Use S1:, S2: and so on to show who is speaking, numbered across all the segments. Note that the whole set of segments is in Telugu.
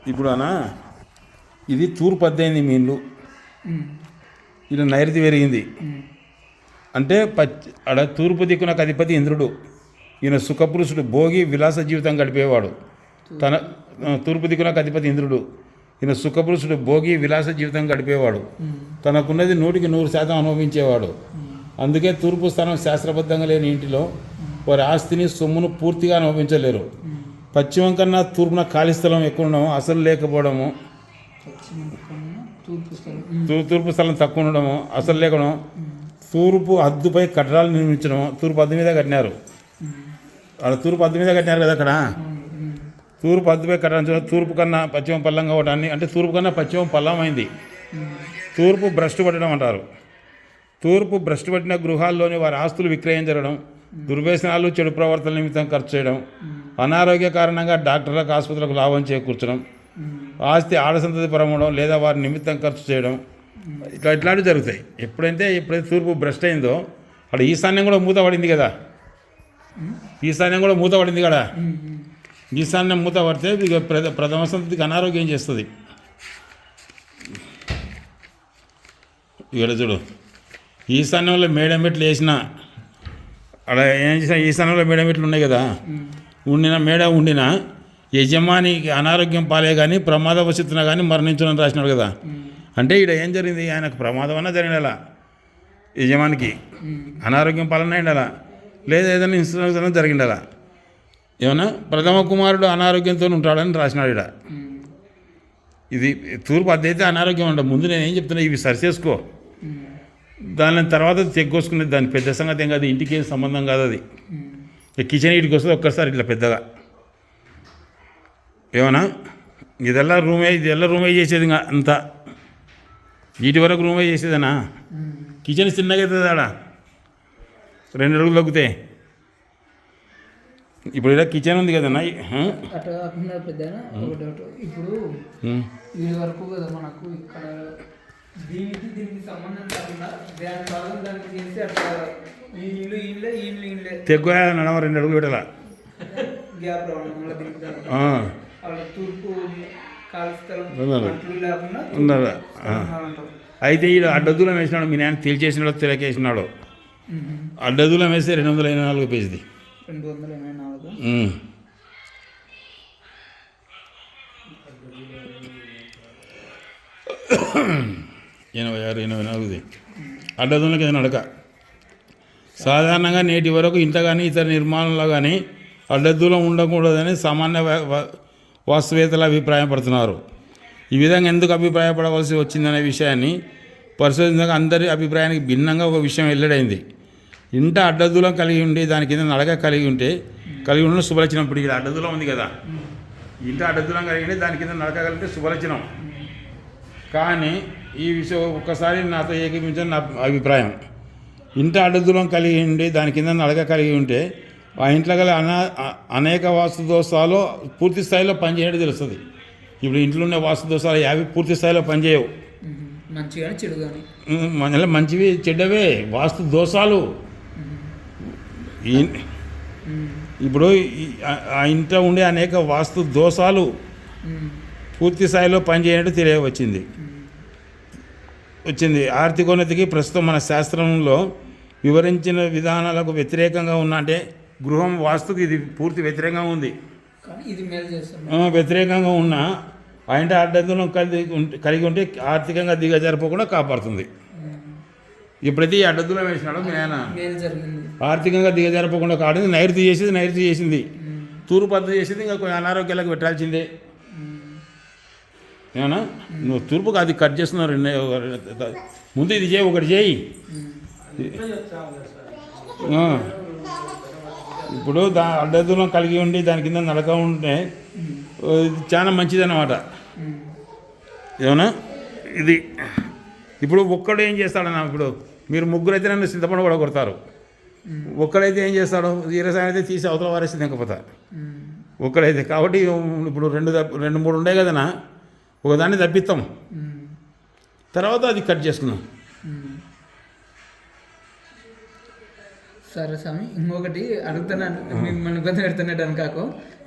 S1: ఇప్పుడు అనా ఇది తూర్పు అద్దయింది మీ ఇల్లు, ఇలా నైరుతి పెరిగింది అంటే ఆడ తూర్పు దిక్కునకు అధిపతి ఇంద్రుడు, ఈయన సుఖపురుషుడు, భోగి విలాస జీవితం గడిపేవాడు. తన తూర్పు దిక్కునకు అధిపతి ఇంద్రుడు, ఈయన సుఖపురుషుడు, భోగి విలాస జీవితం గడిపేవాడు. తనకున్నది 100% అనుభవించేవాడు. అందుకే తూర్పు స్థానం శాస్త్రబద్ధంగా లేని ఇంటిలో వారి ఆస్తిని సొమ్మును పూర్తిగా అనుభవించలేరు. పశ్చిమం కన్నా తూర్పున ఖాళీ స్థలం ఎక్కువ ఉండడము, అసలు లేకపోవడము, తూర్పు స్థలం తక్కువ ఉండడము, అసలు లేకపోవడం, తూర్పు హద్దుపై కట్టడాలు నిర్మించడం. తూర్పు హద్దు మీద కట్టినారు, అక్కడ తూర్పు హద్దు మీద కట్టినారు కదా, అక్కడ తూర్పు హద్దుపై కట్టడం. తూర్పు కన్నా పశ్చిమం పల్లంగా అవడాన్ని అంటే తూర్పు కన్నా పశ్చిమం పల్లమైంది. తూర్పు భ్రష్టు పట్టడం అంటారు. తూర్పు భ్రష్టు పట్టిన గృహాల్లోని వారి ఆస్తులు విక్రయించడం, దుర్వ్యసనాలు, చెడు ప్రవర్తన నిమిత్తం ఖర్చు చేయడం, అనారోగ్య కారణంగా డాక్టర్లకు, ఆసుపత్రులకు లాభం చేకూర్చడం, ఆస్తి ఆడసంతతి పరమవడం లేదా వారి నిమిత్తం ఖర్చు చేయడం, ఇట్లాంటివి జరుగుతాయి. ఎప్పుడైతే తూర్పు భ్రష్ట్ అయిందో అక్కడ ఈశాన్యం కూడా మూత పడింది కదా, ఈశాన్యం కూడా మూత పడింది కదా. ఈశాన్యం మూత పడితే ఇక ప్రథమ సంతతికి అనారోగ్యం చేస్తుంది. ఇక్కడ చూడు, ఈశాన్యంలో మేడం మెట్లు వేసిన అక్కడ ఏం చేసినా ఈశాన్యంలో మేడం మెట్లు ఉన్నాయి కదా, ఉండిన యజమానికి అనారోగ్యం పాలే కానీ ప్రమాదవశత్తున కానీ మరణించునని రాసినాడు కదా. అంటే ఇక్కడ ఏం జరిగింది, ఆయనకు ప్రమాదం అన్నా జరిగినలా, యజమానికి అనారోగ్యం పాలన అయిండాలా, లేదా ఏదైనా ఇన్సూరెన్స్ అన్నా జరిగిండాలా. ఏమన్నా ప్రథమ కుమారుడు అనారోగ్యంతో ఉంటాడని రాసినాడు ఇక్కడ. ఇది తూర్పు అద్దైతే అనారోగ్యం అంట. ముందు నేను ఏం చెప్తున్నా, ఇవి సరిచేసుకో, దాని తర్వాత చెక్కోసుకునేది. దాని పెద్ద సంగతి ఏం కాదు, ఇంటికి ఏం సంబంధం కాదు. అది కిచెన్ ఇంటికి వస్తుంది ఒక్కసారి ఇట్లా పెద్దగా. ఏమన్నా ఇదెల్లా రూమే చేసేది అంతా, వీటి వరకు రూమే చేసేదనా. కిచెన్ చిన్నగా అవుతుంది ఆడ, 2 అడుగులు తగ్గితే. ఇప్పుడు ఇలా కిచెన్ ఉంది కదన్నా,
S2: అట్లా కాకుండా పెద్ద ఇప్పుడు వీడి వరకు కదా మనకు ఇక్కడ దీనికి సంబంధం కాకుండా దాని భాగం దానికి చేసి అట్లా ఈ ఇల్లే
S1: తెగ్గు నడమ 2 అడుగులు పెట్టాల
S2: గ్యాప్ రావడం వల్ల దీనికి అలా తూర్పు ఖాళీ స్థలం లేకుండా
S1: ఉన్నారు. అయితే ఈ అడ్డదూలం వేసినాడు మీ నాన్న, తేల్చేసినాడో తెలకేసినాడో. అడ్డదూలం వేస్తే 284 పేజీది.
S2: 284
S1: 86 84 అడ్డదూలకి ఏదైనా నడక. సాధారణంగా నేటి వరకు ఇంత కానీ ఇతర నిర్మాణంలో కానీ అడ్డదూలం ఉండకూడదని సామాన్య వాస్తువేత్తలు అభిప్రాయపడుతున్నారు. ఈ విధంగా ఎందుకు అభిప్రాయపడవలసి వచ్చిందనే విషయాన్ని పరిశోధించగా అందరి అభిప్రాయానికి భిన్నంగా ఒక విషయం వెల్లడైంది. ఇంట అడ్డదూలం కలిగి ఉండి దాని కింద నడక కలిగి ఉన్న శుభలక్షణం. ఇప్పుడు ఇక్కడ అడ్డదూలం ఉంది కదా, ఇంట అడ్డదూలం కలిగి ఉండి దాని కింద నడక కలిగితే శుభలక్షణం. కానీ ఈ విషయం ఒక్కసారి నాతో ఏకీపించని నా అభిప్రాయం. ఇంట అడ్డదూలం కలిగి ఉండి దాని కింద నడక కలిగి ఉంటే ఆ ఇంట్లో గల అనేక వాస్తు దోషాలు పూర్తి స్థాయిలో పనిచేయడం తెలుస్తుంది. ఇప్పుడు ఇంట్లో ఉన్న వాస్తు దోషాలు 50 పూర్తి స్థాయిలో పనిచేయవు. మంచివి చెడ్డవే వాస్తు దోషాలు. ఇప్పుడు ఆ ఇంట్లో ఉండే అనేక వాస్తు దోషాలు పూర్తి స్థాయిలో పనిచేయనట్టు తెలియవచ్చింది. ఆర్థికోన్నతికి ప్రస్తుతం మన శాస్త్రంలో వివరించిన విధానాలకు వ్యతిరేకంగా ఉన్న, అంటే గృహం వాస్తుకి ఇది పూర్తి వ్యతిరేకంగా ఉంది. వ్యతిరేకంగా ఉన్న ఆయన అడ్డదూలం కలిగి ఉంటే ఆర్థికంగా దిగజారిపోకుండా కాపాడుతుంది. ఎప్పుడైతే ఈ అడ్డదూలం వేసినాడో మీ ఆయన ఆర్థికంగా దిగజారిపోకుండా కాడింది. నైరుతి చేసింది, తూర్పు అద్దం చేసింది. ఇంకా కొన్ని అనారోగ్యాలకు పెట్టాల్సిందే. ఏమన్నా నువ్వు తూర్పుకి అది కట్ చేస్తున్నారు. ముందు ఇది చేయి, ఒకటి చేయి. ఇప్పుడు అడ్డదూలం కలిగి ఉండి దాని కింద నడక ఉంటే చాలా మంచిదన్నమాట. ఏమన్నా ఇది ఇప్పుడు ఒక్కడు ఏం చేస్తాడన్నా, ఇప్పుడు మీరు ముగ్గురు అయితే నన్ను చింతపండు కూడా కొడతారు. ఒక్కడైతే ఏం చేస్తాడు, ఈరసాయం అయితే తీసి అవతల వారేసి తినకపోతా ఒక్కడైతే. కాబట్టి ఇప్పుడు 2-3 ఉండే కదనా, ఒకదాన్ని తప్పిస్తాం, తర్వాత అది కట్ చేసుకున్నాం.
S2: సరే స్వామి, ఇంకొకటి అడుగుతున్నాను, మిమ్మల్ని ఇబ్బంది పెడుతున్నట్టు అనుకాకు.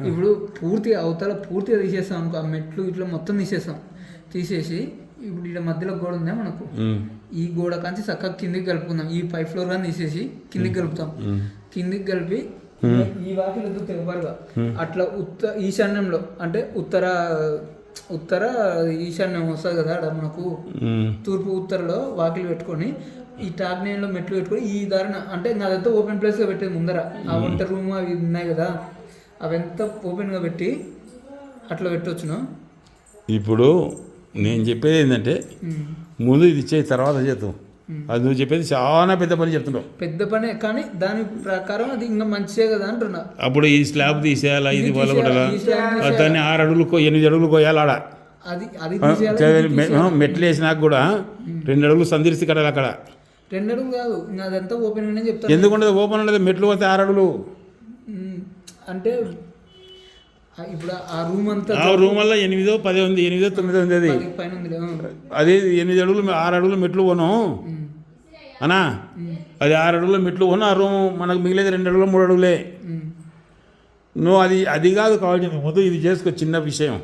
S2: ఇప్పుడు పూర్తిగా అవతల పూర్తిగా తీసేస్తాం అనుకో, ఆ మెట్లు ఇట్లా మొత్తం తీసేసి ఇప్పుడు ఇక్కడ మధ్యలో గోడ ఉందా మనకు, ఈ గోడ కాంచి చక్కగా కిందికి కలుపుకుందాం. ఈ 5 ఫ్లోర్ కానీ తీసేసి కిందికి కలుపుతాం. కిందికి కలిపి ఈ వాకిలు తెగబరుగా అట్లా ఈశాన్యంలో అంటే ఉత్తర ఈశాన్యం వస్తుంది కదా అక్కడ మనకు, తూర్పు ఉత్తరలో వాకిలు పెట్టుకొని ఈ టాగ్నేయంలో మెట్లు పెట్టుకొని ఈ దారిన అంటే అదంతా ఓపెన్ ప్లేస్గా పెట్టేది ముందర. ఆ వంట రూమ్ అవి ఉన్నాయి కదా, అవంతా ఓపెన్గా పెట్టి అట్లా పెట్టవచ్చును.
S1: ఇప్పుడు నేను చెప్పేది ఏంటంటే ముందు ఇది ఇచ్చే తర్వాత చేద్దాం. అది నువ్వు చెప్పేది చాలా పెద్ద పని చెప్తున్నావు.
S2: పెద్ద పనే కానీ దాని ప్రకారం అది ఇంకా మంచిదే కదా అంటున్నా.
S1: అప్పుడు ఈ స్లాబ్ తీసేయాలా, ఇది వలగొట్టాలా, దాన్ని 6 అడుగులు 8 అడుగులు కోయాలి ఆడ. మెట్లు వేసినాక కూడా 2 అడుగులు సందిరిసి కడాలి అక్కడ.
S2: 2 అడుగులు కాదు, ఇంకా అదంతా ఓపెన్ గానే చెప్తాను.
S1: ఎందుకుంటే ఓపెన్ ఉండదు, మెట్లు పోతే 6 అడుగులు.
S2: అంటే ఇప్పుడు ఆ రూమ్ అంతా
S1: ఆ రూమ్ వల్ల 8 10 ఉంది, 8 9 ఉంది. అది
S2: పైన ఉంది,
S1: అది 8 అడుగులు 6 అడుగులు మెట్లు పోను అనా, అది 6 అడుగులు మెట్లు పోను. ఆ రూమ్ మనకు మిగిలేదు 2 అడుగులు 3 అడుగులే. నువ్వు అది కాదు కావాల్సింది, ముందు ఇది చేసుకో. చిన్న విషయం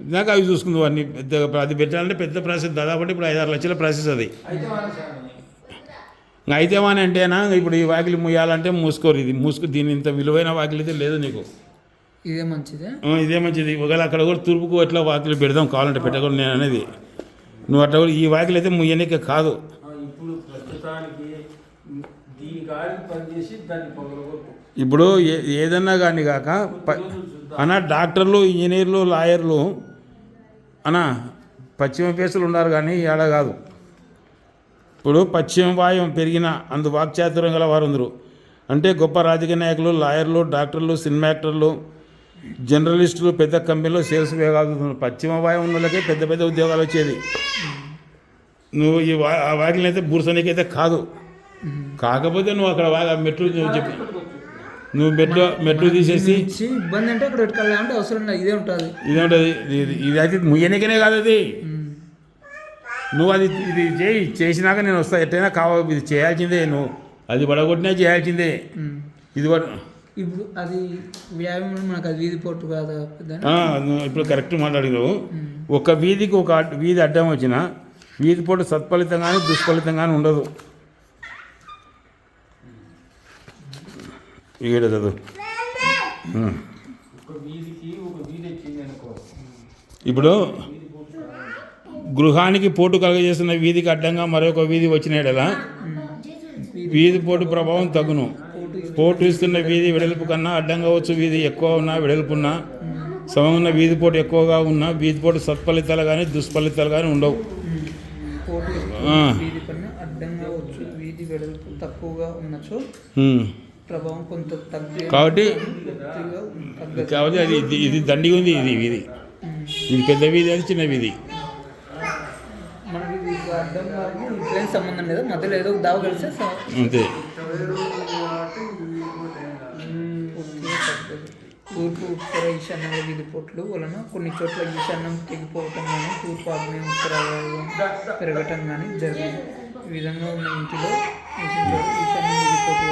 S1: ఇందాక అవి చూసుకుందాం. అన్ని పెద్ద అది పెట్టాలంటే పెద్ద ప్రాసెస్, దాదాపు ఇప్పుడు 5-6 లక్షల ప్రాసెస్ అది. అయితే అని అంటేనా ఇప్పుడు ఈ వాకిలి ముయ్యాలంటే మూసుకోరు. ఇది దీని ఇంత విలువైన వాకిలి అయితే లేదు నీకు.
S2: ఇదే మంచిదే,
S1: ఇదే మంచిది. ఒకవేళ అక్కడ కూడా తూర్పుకు ఎట్లా వాకిలి పెడదాం కావాలంటే పెట్టకూడదు నేను అనేది. నువ్వు అట్లా కూడా ఈ వాకిలి అయితే ముయ్యనికే కాదు. ఇప్పుడు ఏదన్నా కానీ కాక అన్న డాక్టర్లు, ఇంజనీర్లు, లాయర్లు అన్న పశ్చిమ ఫేసులు ఉన్నారు కానీ ఏడ కాదు. ఇప్పుడు పశ్చిమ వాయం పెరిగిన అందు వాక్చాతుర్యం గల వారు అందరూ అంటే గొప్ప రాజకీయ నాయకులు, లాయర్లు, డాక్టర్లు, సినిమా యాక్టర్లు, జర్నలిస్టులు, పెద్ద కంపెనీలో సేల్స్ విభాగాలు. పశ్చిమ వాయం ఉన్న వాళ్ళకే పెద్ద పెద్ద ఉద్యోగాలు వచ్చేది. నువ్వు ఈ వాకిలిని అయితే బూర్సనికైతే కాదు. కాకపోతే నువ్వు అక్కడ మెట్లు చెప్పి నువ్వు మెట్లు తీసేసి
S2: ఇబ్బంది అంటే అక్కడ పెట్టుకోవాలంటే అవసరం లేదు, ఇదే ఉంటుంది.
S1: ఇది అయితే ముయ్యనికనే కాదు అది. నువ్వు ఇది చేసినాక నేను వస్తా, ఎట్టయినా కావాలి. ఇది చేయాల్సిందే, నువ్వు అది పడగొట్టినా చేయాల్సిందే. ఇది
S2: ఇప్పుడు అది వ్యాయామం మనకు అది వీధి పోటు కాదు.
S1: ఇప్పుడు కరెక్ట్ మాట్లాడినావు. ఒక వీధికి ఒక వీధి అడ్డం వచ్చిన వీధి పోటు సత్ఫలితం కానీ దుష్ఫలితం కానీ ఉండదు. ఈడ చదువు. ఇప్పుడు గృహానికి పోటు కలుగజేస్తున్న వీధికి అడ్డంగా మరొక వీధి వచ్చినాడలా వీధి పోటు ప్రభావం తగ్గును. పోటు ఇస్తున్న వీధి వెడల్పు కన్నా అడ్డంగా వచ్చు వీధి ఎక్కువ ఉన్నా వెడల్పున్నా సమమున్న వీధి పోటు ఎక్కువగా ఉన్నా వీధి పోటు సత్ఫలితాలు కానీ దుష్ఫలితాలు కానీ ఉండవు. కాబట్టి అది ఇది దండిగా ఉంది. ఇది వీధి, ఇది పెద్ద వీధి, అది చిన్న వీధి.
S2: సంబంధం లేదు, మధ్యలో ఏదో దావ కలిస్తే
S1: అంతే.
S2: తూర్పు ఉత్తర ఈశాన్య వీధి పోట్లు వలన కొన్ని చోట్ల ఈశాన్యం తెగిపోవటం కానీ తూర్పు ఆగ్నేయ ఉత్తర పెరగటం కానీ జరిగింది. ఈ విధంగా ఉన్న ఇంటిలో ఈశాన్య వీధి పోట్లు